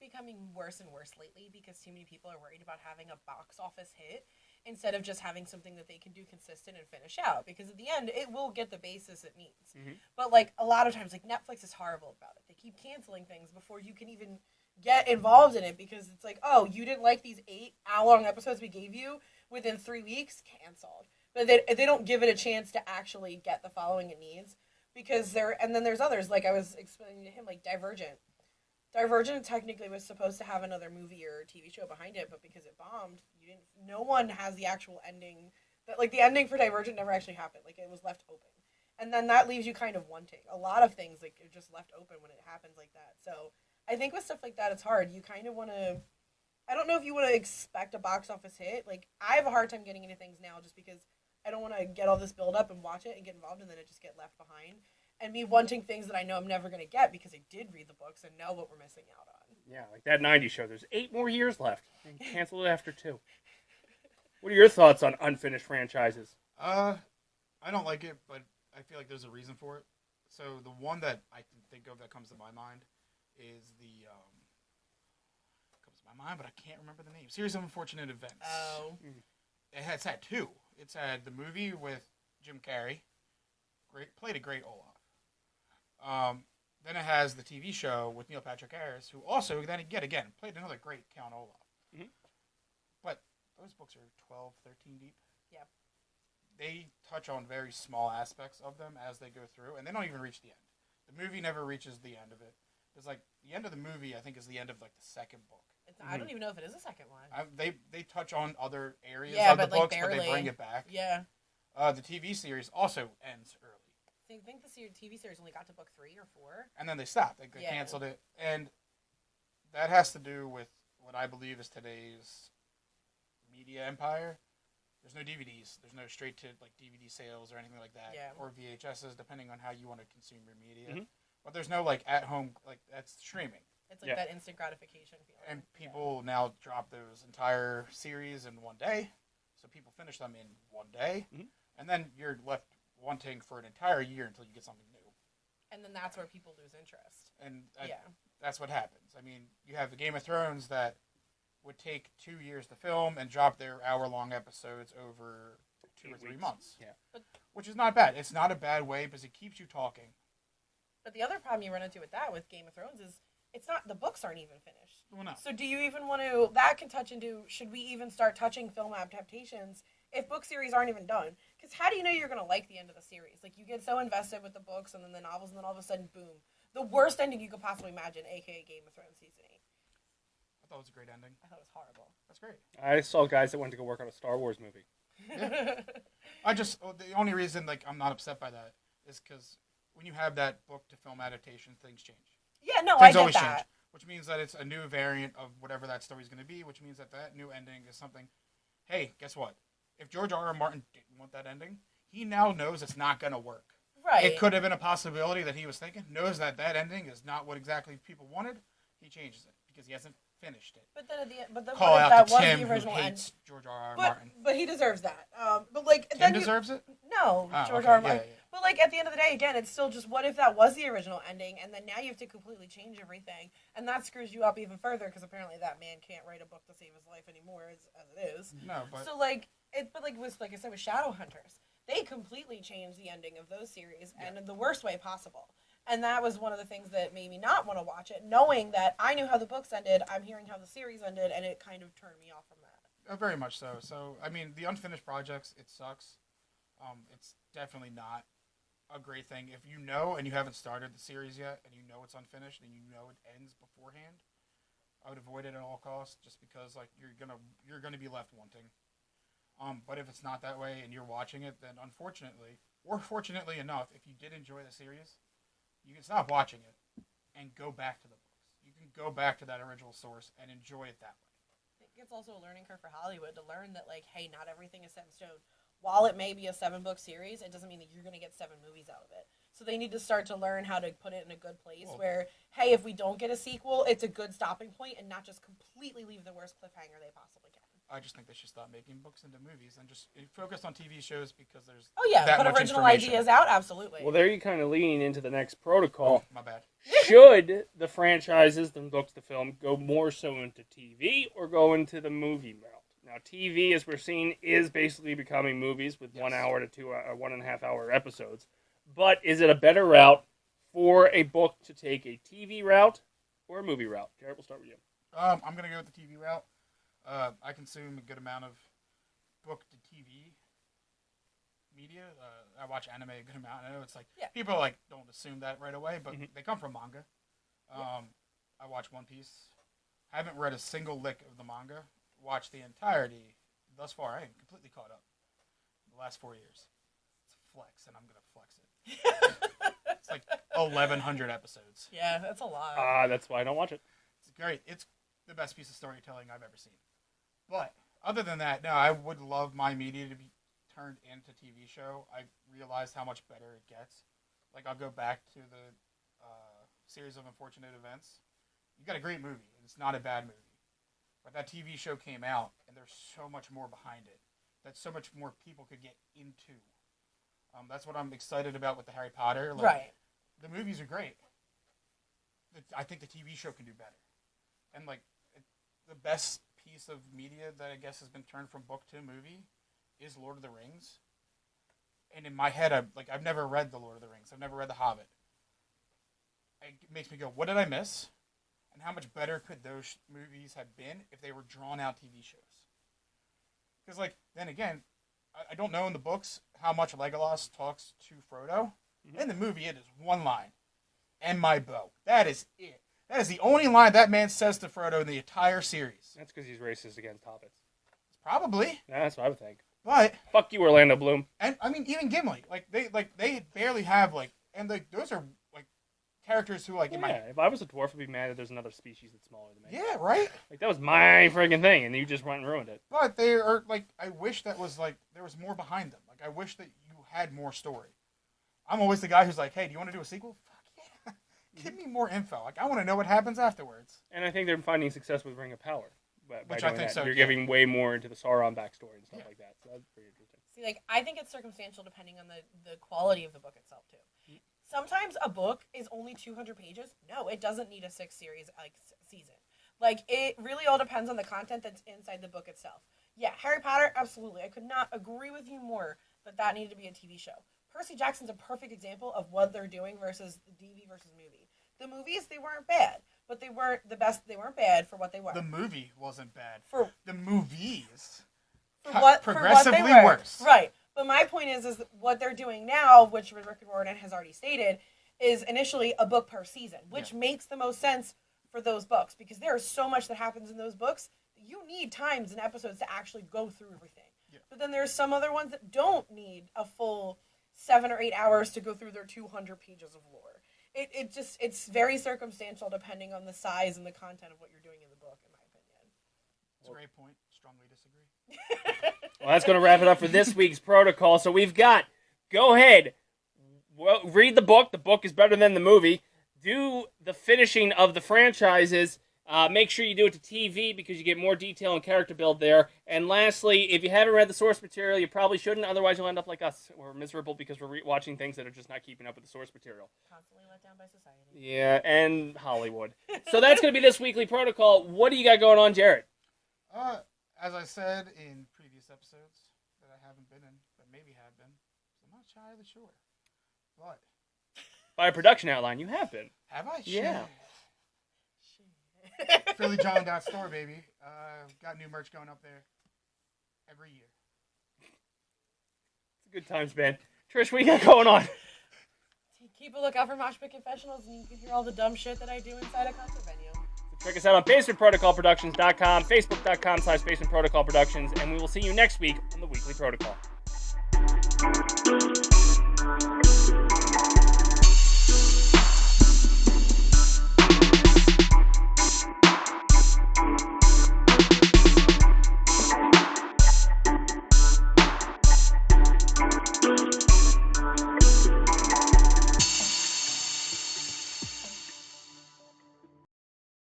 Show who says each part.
Speaker 1: becoming worse and worse lately because too many people are worried about having a box office hit instead of just having something that they can do consistent and finish out. Because at the end, it will get the basis it needs. Mm-hmm. But like a lot of times, like Netflix is horrible about it. They keep canceling things before you can even get involved in it because it's like, oh, you didn't like these 8-hour-long episodes we gave you within 3 weeks, canceled. But they don't give it a chance to actually get the following it needs because and then there's others, like I was explaining to him, like Divergent. Divergent technically was supposed to have another movie or TV show behind it, but because it bombed, no one has the actual ending. That like the ending for Divergent never actually happened. Like it was left open, and then that leaves you kind of wanting. A lot of things like are just left open when it happens like that. So I think with stuff like that, it's hard. You kind of want to. I don't know if you want to expect a box office hit. Like I have a hard time getting into things now just because I don't want to get all this build up and watch it and get involved and then it just get left behind. And me wanting things that I know I'm never going to get because I did read the books and know what we're missing out on.
Speaker 2: Yeah, like that 90s show. There's 8 more years left. And cancel it after 2. What are your thoughts on unfinished franchises?
Speaker 3: I don't like it, but I feel like there's a reason for it. So the one that I can think of that comes to my mind is comes to my mind, but I can't remember the name. Series of Unfortunate Events.
Speaker 1: Oh.
Speaker 3: It's had 2. It's had the movie with Jim Carrey. Played a great Olaf. Then it has the TV show with Neil Patrick Harris, who also then again played another great Count Olaf. Mm-hmm. But those books are 12, 13 deep.
Speaker 1: Yeah.
Speaker 3: They touch on very small aspects of them as they go through, and they don't even reach the end. The movie never reaches the end of it. It's like the end of the movie, I think, is the end of like the second book.
Speaker 1: I don't even know if it is a second one.
Speaker 3: They touch on other areas of the books, but they bring it back.
Speaker 1: Yeah.
Speaker 3: The TV series also ends early.
Speaker 1: I think the TV series only got to book 3 or 4.
Speaker 3: And then they stopped. They canceled it. And that has to do with what I believe is today's media empire. There's no DVDs. There's no straight to like DVD sales or anything like that.
Speaker 1: Yeah.
Speaker 3: Or VHSs, depending on how you want to consume your media. Mm-hmm. But there's no like at home, like that's streaming.
Speaker 1: It's like that instant gratification feeling.
Speaker 3: And people now drop those entire series in one day. So people finish them in one day. Mm-hmm. And then you're left wanting for an entire year until you get something new.
Speaker 1: And then that's where people lose interest.
Speaker 3: And that's what happens. I mean, you have the Game of Thrones that would take 2 years to film and drop their hour-long episodes over 2 or 3 months.
Speaker 2: Yeah.
Speaker 3: Which is not bad. It's not a bad way because it keeps you talking.
Speaker 1: But the other problem you run into with that, with Game of Thrones, is it's not, the books aren't even finished.
Speaker 3: Well, no.
Speaker 1: So do you even want to, that can touch into, should we even start touching film adaptations if book series aren't even done? Because how do you know you're going to like the end of the series? Like, you get so invested with the books and then the novels, and then all of a sudden, boom. The worst ending you could possibly imagine, a.k.a. Game of Thrones Season 8.
Speaker 3: I thought it was a great ending.
Speaker 1: I thought it was horrible.
Speaker 3: That's great.
Speaker 2: I saw guys that went to go work on a Star Wars movie.
Speaker 3: The only reason, like, I'm not upset by that is because when you have that book to film adaptation, things change.
Speaker 1: Yeah, no,
Speaker 3: things
Speaker 1: I
Speaker 3: always
Speaker 1: get that.
Speaker 3: Change, which means that it's a new variant of whatever that story's going to be, which means that that new ending is something, hey, guess what? If George R.R. Martin didn't want that ending, he now knows it's not going to work.
Speaker 1: Right.
Speaker 3: It could have been a possibility that he was thinking, knows that that ending is not what exactly people wanted. He changes it because he hasn't finished it.
Speaker 1: But then
Speaker 3: Call
Speaker 1: what if
Speaker 3: out
Speaker 1: that
Speaker 3: to
Speaker 1: was
Speaker 3: Tim,
Speaker 1: the
Speaker 3: who
Speaker 1: original
Speaker 3: hates
Speaker 1: end?
Speaker 3: George R.R. Martin.
Speaker 1: But he deserves that. But like
Speaker 3: Tim deserves it?
Speaker 1: No, George R.R. Martin. Yeah. But like at the end of the day, again, it's still just what if that was the original ending, and then now you have to completely change everything, and that screws you up even further because apparently that man can't write a book to save his life anymore, as it is.
Speaker 3: No, but
Speaker 1: so like I said with Shadowhunters, they completely changed the ending of those series and in the worst way possible. And that was one of the things that made me not want to watch it, knowing that I knew how the books ended, I'm hearing how the series ended, and it kind of turned me off from that.
Speaker 3: Very much so. So, I mean, the unfinished projects, it sucks. It's definitely not a great thing. If you know and you haven't started the series yet, and you know it's unfinished, and you know it ends beforehand, I would avoid it at all costs, just because like you're gonna be left wanting. But if it's not that way and you're watching it, then unfortunately, or fortunately enough, if you did enjoy the series, you can stop watching it and go back to the books. You can go back to that original source and enjoy it that way.
Speaker 1: I think it's also a learning curve for Hollywood to learn that, like, hey, not everything is set in stone. While it may be a 7-book series, it doesn't mean that you're going to get 7 movies out of it. So they need to start to learn how to put it in a good place where, hey, if we don't get a sequel, it's a good stopping point and not just completely leave the worst cliffhanger they possibly can.
Speaker 3: I just think they should stop making books into movies and just focus on TV shows because there's
Speaker 1: Oh yeah,
Speaker 3: that
Speaker 1: put
Speaker 3: much
Speaker 1: original
Speaker 3: information.
Speaker 1: ideas out. Absolutely.
Speaker 2: Well, there you kind of leaning into the next protocol.
Speaker 3: Oh, my bad.
Speaker 2: Should the franchises, the books, the film, go more so into TV or go into the movie route? Now, TV, as we're seeing, is basically becoming movies with 1 hour to 1.5 hour episodes. But is it a better route for a book to take a TV route or a movie route? Jarrett, we'll start with you.
Speaker 3: I'm going to go with the TV route. I consume a good amount of book to TV media. I watch anime a good amount. I know it's like people like don't assume that right away, but they come from manga. I watch One Piece. I haven't read a single lick of the manga. Watched the entirety thus far. I am completely caught up. The last 4 years. It's a flex, and I'm gonna flex it. It's like 1,100 episodes.
Speaker 1: Yeah, that's a lot.
Speaker 2: That's why I don't watch it.
Speaker 3: It's great. It's the best piece of storytelling I've ever seen. But other than that, no, I would love my media to be turned into TV show. I realized how much better it gets. Like, I'll go back to the series of unfortunate events. You got a great movie. It's not a bad movie. But that TV show came out, and there's so much more behind it. That so much more people could get into. That's what I'm excited about with the Harry Potter. Like,
Speaker 1: right.
Speaker 3: The movies are great. I think the TV show can do better. And, like, the best piece of media that I guess has been turned from book to movie is Lord of the Rings. And in my head, I've never read The Lord of the Rings. I've never read The Hobbit. It makes me go, what did I miss? And how much better could those movies have been if they were drawn-out TV shows? Because, like, then again, I don't know in the books how much Legolas talks to Frodo. In the movie, it is one line. And my bow. That is it. That is the only line that man says to Frodo in the entire series.
Speaker 2: That's because he's racist against hobbits.
Speaker 3: Probably.
Speaker 2: Yeah, that's what I would think.
Speaker 3: But
Speaker 2: Fuck you, Orlando Bloom.
Speaker 3: and I mean even Gimli, they barely have those are like characters who like in my
Speaker 2: if I was a dwarf, I'd be mad that there's another species that's smaller than me.
Speaker 3: yeah right.
Speaker 2: Like that was my friggin' thing, and you just went and ruined it.
Speaker 3: But they are like I wish that was like there was more behind them. Like I wish that you had more story. I'm always the guy who's like, hey, do you want to do a sequel? Fuck yeah, give me more info. Like I want to know what happens afterwards.
Speaker 2: And I think they're finding success with Ring of Power. By
Speaker 3: Which I
Speaker 2: doing
Speaker 3: think
Speaker 2: that.
Speaker 3: so,
Speaker 2: You're
Speaker 3: yeah.
Speaker 2: giving way more into the Sauron backstory and stuff like that. So that's pretty interesting.
Speaker 1: See, like, I think it's circumstantial depending on the quality of the book itself, too. Sometimes a book is only 200 pages. No, it doesn't need a 6-series, like, season. Like, it really all depends on the content that's inside the book itself. Yeah, Harry Potter, absolutely. I could not agree with you more that needed to be a TV show. Percy Jackson's a perfect example of what they're doing versus the TV versus movie. The movies, they weren't bad, but they weren't the best. They weren't bad for what they were.
Speaker 3: The movie wasn't bad.
Speaker 1: For
Speaker 3: the movies
Speaker 1: progressively
Speaker 3: they were. Worse.
Speaker 1: Right. But my point is what they're doing now, which Rick Riordan has already stated, is initially a book per season, which makes the most sense for those books because there is so much that happens in those books that you need times and episodes to actually go through everything. Yeah. But then there's some other ones that don't need a full 7 or 8 hours to go through their 200 pages of lore. It's very circumstantial depending on the size and the content of what you're doing in the book, in my opinion.
Speaker 3: That's a great point. Strongly disagree.
Speaker 2: Well, that's going to wrap it up for this week's protocol. So we've got, go ahead, read the book. The book is better than the movie. Do the finishing of the franchises. Make sure you do it to TV because you get more detail and character build there. And lastly, if you haven't read the source material, you probably shouldn't. Otherwise, you'll end up like us. We're miserable because we're watching things that are just not keeping up with the source material.
Speaker 1: Constantly let down by society.
Speaker 2: Yeah, and Hollywood. So that's going to be this weekly protocol. What do you got going on, Jarrett?
Speaker 3: As I said in previous episodes that I haven't been in, but maybe have been, so I'm not entirely sure. But
Speaker 2: by a production outline, you have been.
Speaker 3: Have I?
Speaker 2: Yeah.
Speaker 3: PhillyJohn.store, baby. Got new merch going up there every year.
Speaker 2: It's a good times, man. Trish, what you got going on?
Speaker 1: Keep a lookout for Mosh Pit Confessionals, and you can hear all the dumb shit that I do inside a concert venue.
Speaker 2: So check us out on basementprotocolproductions.com, facebook.com/basementprotocolproductions, and we will see you next week on the Weekly Protocol.